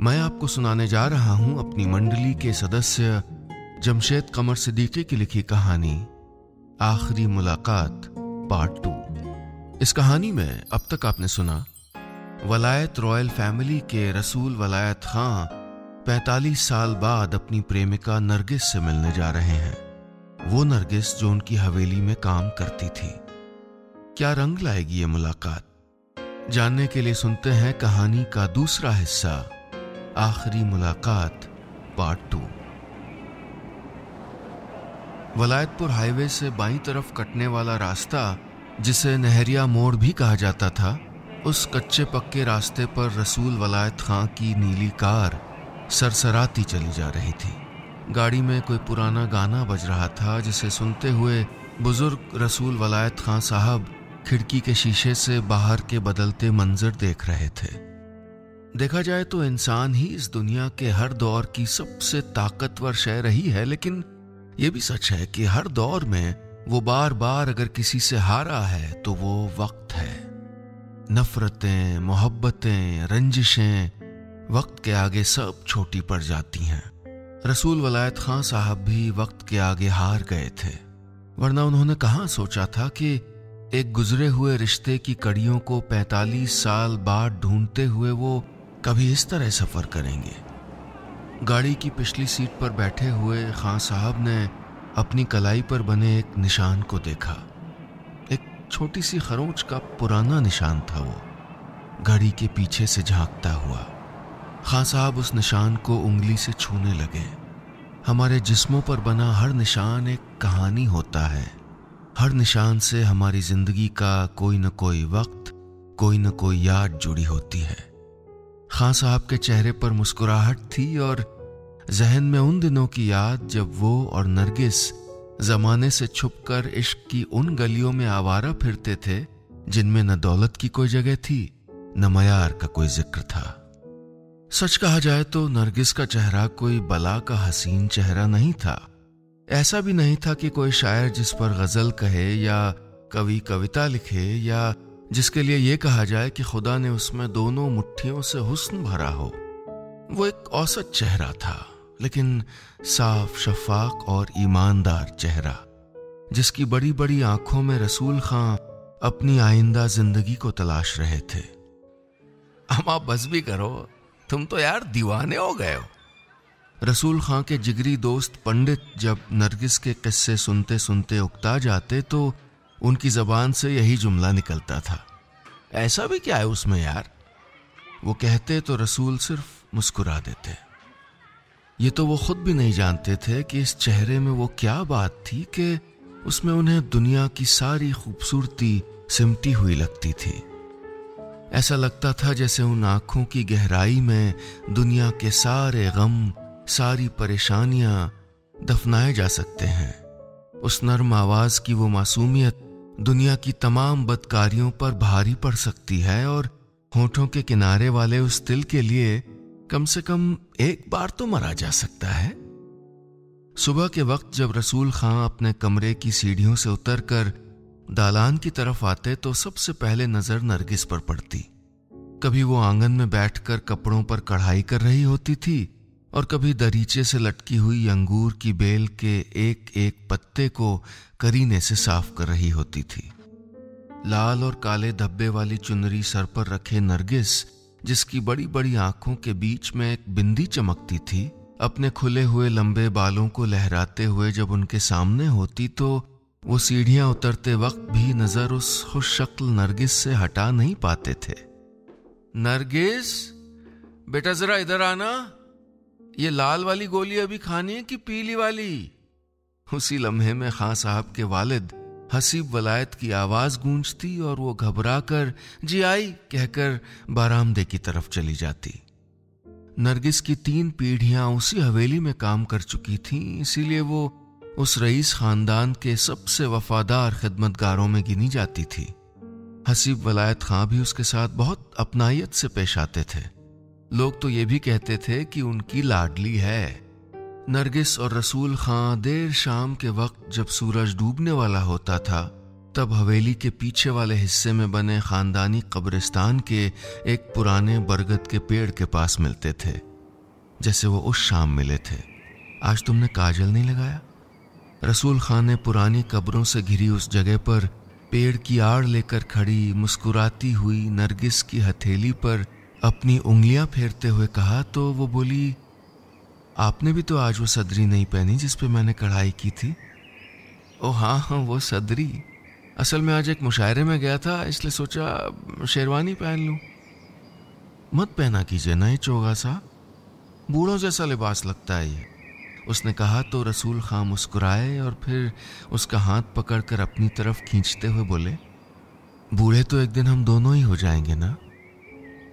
मैं आपको सुनाने जा रहा हूं अपनी मंडली के सदस्य जमशेद कमर सिद्दीकी की लिखी कहानी आखिरी मुलाकात पार्ट 2। इस कहानी में अब तक आपने सुना वलायत रॉयल फैमिली के रसूल वलायत खां 45 साल बाद अपनी प्रेमिका नरगिस से मिलने जा रहे हैं। वो नरगिस जो उनकी हवेली में काम करती थी। क्या रंग लाएगी ये मुलाकात, जानने के लिए सुनते हैं कहानी का दूसरा हिस्सा, आखिरी मुलाकात पार्ट 2। वलायतपुर हाईवे से बाईं तरफ कटने वाला रास्ता, जिसे नहरिया मोड़ भी कहा जाता था, उस कच्चे पक्के रास्ते पर रसूल वलायत खां की नीली कार सरसराती चली जा रही थी। गाड़ी में कोई पुराना गाना बज रहा था, जिसे सुनते हुए बुजुर्ग रसूल वलायत खां साहब खिड़की के शीशे से बाहर के बदलते मंजर देख रहे थे। देखा जाए तो इंसान ही इस दुनिया के हर दौर की सबसे ताकतवर शय रही है, लेकिन यह भी सच है कि हर दौर में वो बार बार अगर किसी से हारा है तो वो वक्त है। नफरतें, मोहब्बतें, रंजिशें वक्त के आगे सब छोटी पड़ जाती हैं। रसूल वलायत खां साहब भी वक्त के आगे हार गए थे, वरना उन्होंने कहाँ सोचा था कि एक गुजरे हुए रिश्ते की कड़ियों को 45 साल बाद ढूंढते हुए वो कभी इस तरह सफर करेंगे। गाड़ी की पिछली सीट पर बैठे हुए खां साहब ने अपनी कलाई पर बने एक निशान को देखा। एक छोटी सी खरोंच का पुराना निशान था वो, घड़ी के पीछे से झांकता हुआ। खां साहब उस निशान को उंगली से छूने लगे। हमारे जिस्मों पर बना हर निशान एक कहानी होता है। हर निशान से हमारी जिंदगी का कोई न कोई वक्त, कोई न कोई याद जुड़ी होती है। खां साहब के चेहरे पर मुस्कुराहट थी और जहन में उन दिनों की याद जब वो और नरगिस जमाने से छुपकर इश्क की उन गलियों में आवारा फिरते थे जिनमें न दौलत की कोई जगह थी, न मयार का कोई जिक्र था। सच कहा जाए तो नरगिस का चेहरा कोई बला का हसीन चेहरा नहीं था। ऐसा भी नहीं था कि कोई शायर जिस पर गजल कहे या कवि कविता लिखे, या जिसके लिए यह कहा जाए कि खुदा ने उसमें दोनों मुट्ठियों से हुस्न भरा हो। वो एक औसत चेहरा था, लेकिन साफ, शफाक और ईमानदार चेहरा, जिसकी बड़ी बड़ी आंखों में रसूल खां अपनी आइंदा जिंदगी को तलाश रहे थे। अम्मा बस भी करो, तुम तो यार दीवाने हो गए हो। रसूल खां के जिगरी दोस्त पंडित जब नरगिस के किस्से सुनते सुनते उकता जाते तो उनकी जबान से यही जुमला निकलता था, ऐसा भी क्या है उसमें यार। वो कहते तो रसूल सिर्फ मुस्कुरा देते। ये तो वो खुद भी नहीं जानते थे कि इस चेहरे में वो क्या बात थी कि उसमें उन्हें दुनिया की सारी खूबसूरती सिमटी हुई लगती थी। ऐसा लगता था जैसे उन आंखों की गहराई में दुनिया के सारे गम, सारी परेशानियां दफनाए जा सकते हैं। उस नर्म आवाज की वो मासूमियत दुनिया की तमाम बदकारियों पर भारी पड़ सकती है, और होठों के किनारे वाले उस दिल के लिए कम से कम एक बार तो मरा जा सकता है। सुबह के वक्त जब रसूल खां अपने कमरे की सीढ़ियों से उतरकर दालान की तरफ आते तो सबसे पहले नजर नरगिस पर पड़ती। कभी वो आंगन में बैठकर कपड़ों पर कढ़ाई कर रही होती थी, और कभी दरीचे से लटकी हुई अंगूर की बेल के एक एक पत्ते को करीने से साफ कर रही होती थी। लाल और काले धब्बे वाली चुनरी सर पर रखे नरगिस, जिसकी बड़ी बड़ी आंखों के बीच में एक बिंदी चमकती थी, अपने खुले हुए लंबे बालों को लहराते हुए जब उनके सामने होती तो वो सीढ़ियां उतरते वक्त भी नजर उस खुश शक्ल नरगिस से हटा नहीं पाते थे। नरगिस बेटा जरा इधर आना, ये लाल वाली गोली अभी खानी है कि पीली वाली? उसी लम्हे में खां साहब के वालिद हसीब वलायत की आवाज गूंजती और वो घबराकर जी आई कहकर बारामदे की तरफ चली जाती। नरगिस की 3 पीढ़ियां उसी हवेली में काम कर चुकी थीं, इसीलिए वो उस रईस खानदान के सबसे वफादार खिदमतगारों में गिनी जाती थी। हसीब वलायत खां भी उसके साथ बहुत अपनायत से पेश आते थे। लोग तो ये भी कहते थे कि उनकी लाडली है। नरगिस और रसूल खां देर शाम के वक्त जब सूरज डूबने वाला होता था, तब हवेली के पीछे वाले हिस्से में बने खानदानी कब्रिस्तान के एक पुराने बरगद के पेड़ के पास मिलते थे, जैसे वो उस शाम मिले थे। आज तुमने काजल नहीं लगाया? रसूल खान ने पुरानी कब्रों से घिरी उस जगह पर पेड़ की आड़ लेकर खड़ी मुस्कुराती हुई नरगिस की हथेली पर अपनी उंगलियां फेरते हुए कहा तो वो बोली, आपने भी तो आज वो सदरी नहीं पहनी जिस पे मैंने कढ़ाई की थी। ओ हाँ हाँ, वो सदरी। असल में आज एक मुशायरे में गया था, इसलिए सोचा शेरवानी पहन लूं। मत पहना कीजिए ना ये चोगा सा, बूढ़ों जैसा लिबास लगता है ये, उसने कहा तो रसूल खां मुस्कुराए और फिर उसका हाथ पकड़कर अपनी तरफ खींचते हुए बोले, बूढ़े तो एक दिन हम दोनों ही हो जाएंगे ना।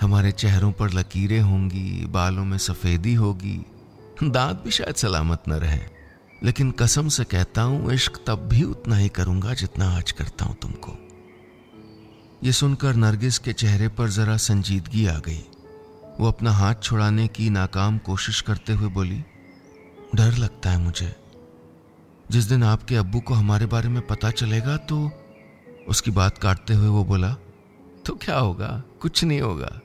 हमारे चेहरों पर लकीरें होंगी, बालों में सफेदी होगी, दांत भी शायद सलामत न रहे, लेकिन कसम से कहता हूं इश्क तब भी उतना ही करूंगा जितना आज करता हूं तुमको। ये सुनकर नरगिस के चेहरे पर जरा संजीदगी आ गई। वो अपना हाथ छुड़ाने की नाकाम कोशिश करते हुए बोली, डर लगता है मुझे। जिस दिन आपके अब्बू को हमारे बारे में पता चलेगा तो। उसकी बात काटते हुए वो बोला, तो क्या होगा, कुछ नहीं होगा।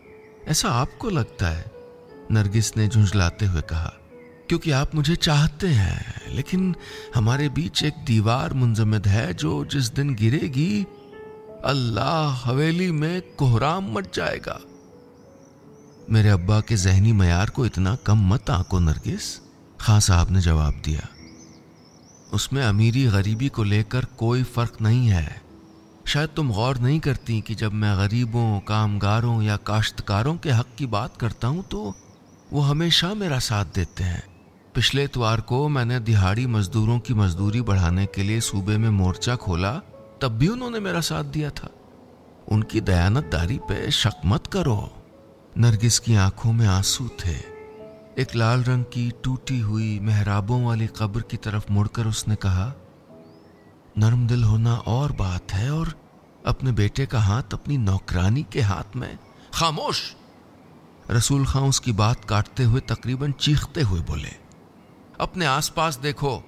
ऐसा आपको लगता है? नरगिस ने झुंझलाते हुए कहा, क्योंकि आप मुझे चाहते हैं, लेकिन हमारे बीच एक दीवार मुंजमद है जो जिस दिन गिरेगी अल्लाह हवेली में कोहराम मच जाएगा। मेरे अब्बा के जहनी मयार को इतना कम मत आंको नरगिस, खां साहब ने जवाब दिया। उसमें अमीरी गरीबी को लेकर कोई फर्क नहीं है। शायद तुम गौर नहीं करती कि जब मैं गरीबों, कामगारों या काश्तकारों के हक की बात करता हूं तो वो हमेशा मेरा साथ देते हैं। पिछले इतवार को मैंने दिहाड़ी मजदूरों की मजदूरी बढ़ाने के लिए सूबे में मोर्चा खोला, तब भी उन्होंने मेरा साथ दिया था। उनकी दयानतदारी पे शक मत करो। नरगिस की आंखों में आंसू थे। एक लाल रंग की टूटी हुई मेहराबों वाली कब्र की तरफ मुड़कर उसने कहा, नर्म दिल होना और बात है, और अपने बेटे का हाथ अपनी नौकरानी के हाथ में। खामोश! रसूल खां उसकी बात काटते हुए तकरीबन चीखते हुए बोले, अपने आसपास देखो,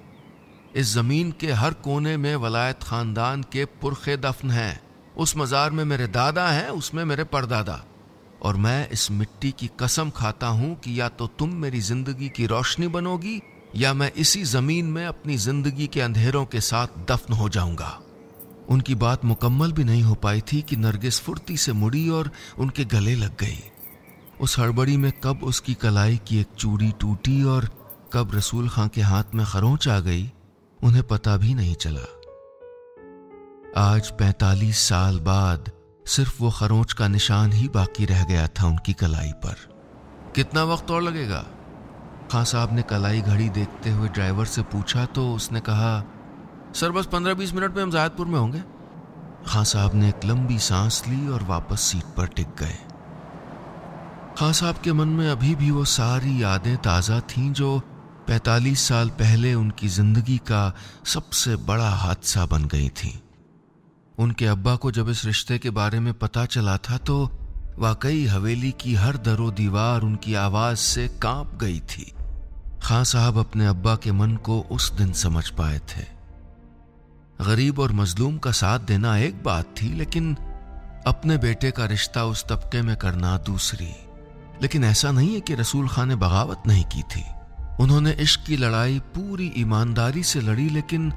इस जमीन के हर कोने में वलायत खानदान के पुरखे दफन हैं। उस मजार में मेरे दादा हैं, उसमें मेरे परदादा, और मैं इस मिट्टी की कसम खाता हूं कि या तो तुम मेरी जिंदगी की रोशनी बनोगी या मैं इसी जमीन में अपनी जिंदगी के अंधेरों के साथ दफन हो जाऊंगा। उनकी बात मुकम्मल भी नहीं हो पाई थी कि नरगिस फुर्ती से मुड़ी और उनके गले लग गई। उस हड़बड़ी में कब उसकी कलाई की एक चूड़ी टूटी और कब रसूल खां के हाथ में खरोंच आ गई, उन्हें पता भी नहीं चला। आज 45 साल बाद सिर्फ वो खरोंच का निशान ही बाकी रह गया था उनकी कलाई पर। कितना वक्त और लगेगा? खां साहब ने कलाई घड़ी देखते हुए ड्राइवर से पूछा तो उसने कहा, सर बस 15-20 मिनट में हम ज़ायदपुर में होंगे। खां साहब ने एक लंबी सांस ली और वापस सीट पर टिक गए। खां साहब के मन में अभी भी वो सारी यादें ताज़ा थीं जो 45 साल पहले उनकी जिंदगी का सबसे बड़ा हादसा बन गई थीं। उनके अब्बा को जब इस रिश्ते के बारे में पता चला था तो वाकई हवेली की हर दरो दीवार उनकी आवाज से कांप गई थी। खां साहब अपने अब्बा के मन को उस दिन समझ पाए थे। गरीब और मजलूम का साथ देना एक बात थी, लेकिन अपने बेटे का रिश्ता उस तबके में करना दूसरी। लेकिन ऐसा नहीं है कि रसूल खां ने बगावत नहीं की थी। उन्होंने इश्क की लड़ाई पूरी ईमानदारी से लड़ी, लेकिन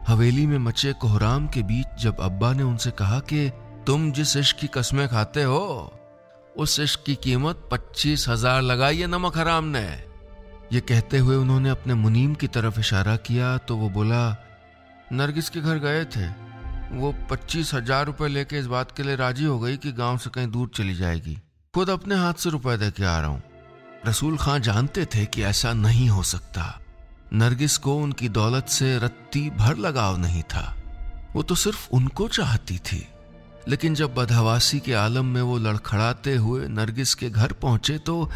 हवेली में मचे कोहराम के बीच जब अब्बा ने उनसे कहा कि तुम जिस इश्क की कस्में खाते हो उस इश्क की कीमत 25,000 लगाई है नमक हराम ने। ये कहते हुए उन्होंने अपने मुनीम की तरफ इशारा किया तो वो बोला, नरगिस के घर गए थे, वो 25,000 रुपए लेके इस बात के लिए राजी हो गई कि गांव से कहीं दूर चली जाएगी। खुद अपने हाथ से रुपए दे के आ रहा हूं। रसूल खां जानते थे कि ऐसा नहीं हो सकता। नरगिस को उनकी दौलत से रत्ती भर लगाव नहीं था, वो तो सिर्फ उनको चाहती थी। लेकिन जब बदहवासी के आलम में वो लड़खड़ाते हुए नरगिस के घर पहुंचे तो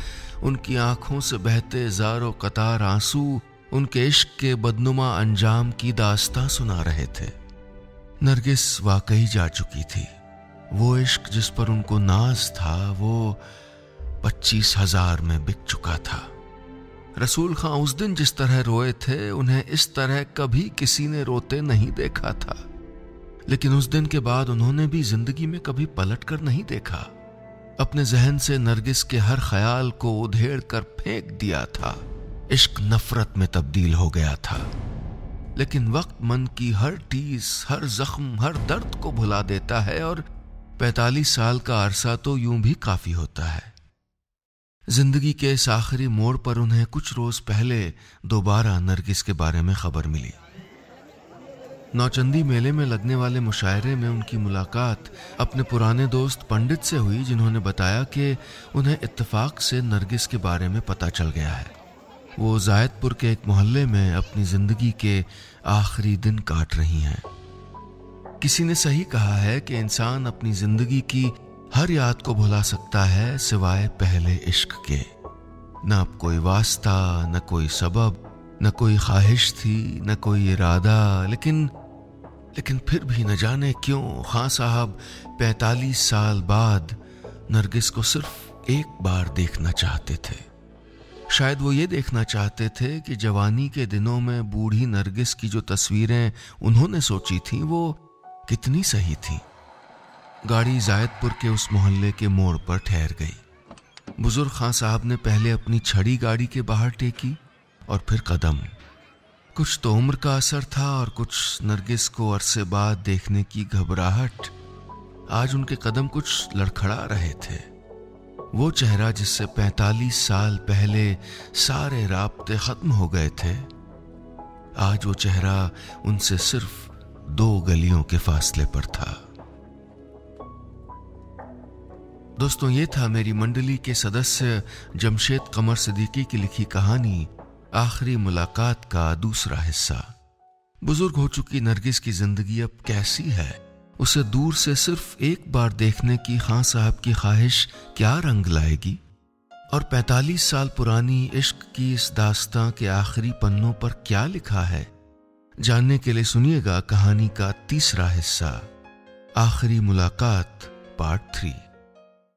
उनकी आंखों से बहते ज़ारो कतार आंसू उनके इश्क के बदनुमा अंजाम की दास्तां सुना रहे थे। नरगिस वाकई जा चुकी थी। वो इश्क जिस पर उनको नाज था वो 25,000 में बिक चुका था। रसूल खां उस दिन जिस तरह रोए थे उन्हें इस तरह कभी किसी ने रोते नहीं देखा था। लेकिन उस दिन के बाद उन्होंने भी जिंदगी में कभी पलट कर नहीं देखा। अपने जहन से नरगिस के हर ख्याल को उधेड़ कर फेंक दिया था। इश्क नफरत में तब्दील हो गया था। लेकिन वक्त मन की हर टीस, हर जख्म, हर दर्द को भुला देता है और 45 साल का अरसा तो यूं भी काफी होता है। जिंदगी के इस आखिरी मोड़ पर उन्हें कुछ रोज पहले दोबारा नरगिस के बारे में खबर मिली। नौचंदी मेले में लगने वाले मुशायरे में उनकी मुलाकात अपने पुराने दोस्त पंडित से हुई, जिन्होंने बताया कि उन्हें इत्तेफाक से नरगिस के बारे में पता चल गया है। वो जायदपुर के एक मोहल्ले में अपनी जिंदगी के आखिरी दिन काट रही हैं। किसी ने सही कहा है कि इंसान अपनी जिंदगी की हर याद को भुला सकता है सिवाय पहले इश्क के। न अब कोई वास्ता, न कोई सबब, न कोई ख्वाहिश थी, न कोई इरादा, लेकिन फिर भी न जाने क्यों खां साहब 45 साल बाद नरगिस को सिर्फ एक बार देखना चाहते थे। शायद वो ये देखना चाहते थे कि जवानी के दिनों में बूढ़ी नरगिस की जो तस्वीरें उन्होंने सोची थी वो कितनी सही थी। गाड़ी जायदपुर के उस मोहल्ले के मोड़ पर ठहर गई। बुजुर्ग खां साहब ने पहले अपनी छड़ी गाड़ी के बाहर टेकी और फिर कदम। कुछ तो उम्र का असर था और कुछ नरगिस को अरसे बाद देखने की घबराहट। आज उनके कदम कुछ लड़खड़ा रहे थे। वो चेहरा जिससे 45 साल पहले सारे राब्ते खत्म हो गए थे, आज वो चेहरा उनसे सिर्फ 2 गलियों के फासले पर था। दोस्तों, ये था मेरी मंडली के सदस्य जमशेद कमर सिद्दीकी की लिखी कहानी आखिरी मुलाकात का दूसरा हिस्सा। बुजुर्ग हो चुकी नरगिस की जिंदगी अब कैसी है? उसे दूर से सिर्फ एक बार देखने की खां साहब की ख्वाहिश क्या रंग लाएगी? और 45 साल पुरानी इश्क की इस दास्तां के आखिरी पन्नों पर क्या लिखा है? जानने के लिए सुनिएगा कहानी का तीसरा हिस्सा, आखिरी मुलाकात पार्ट 3।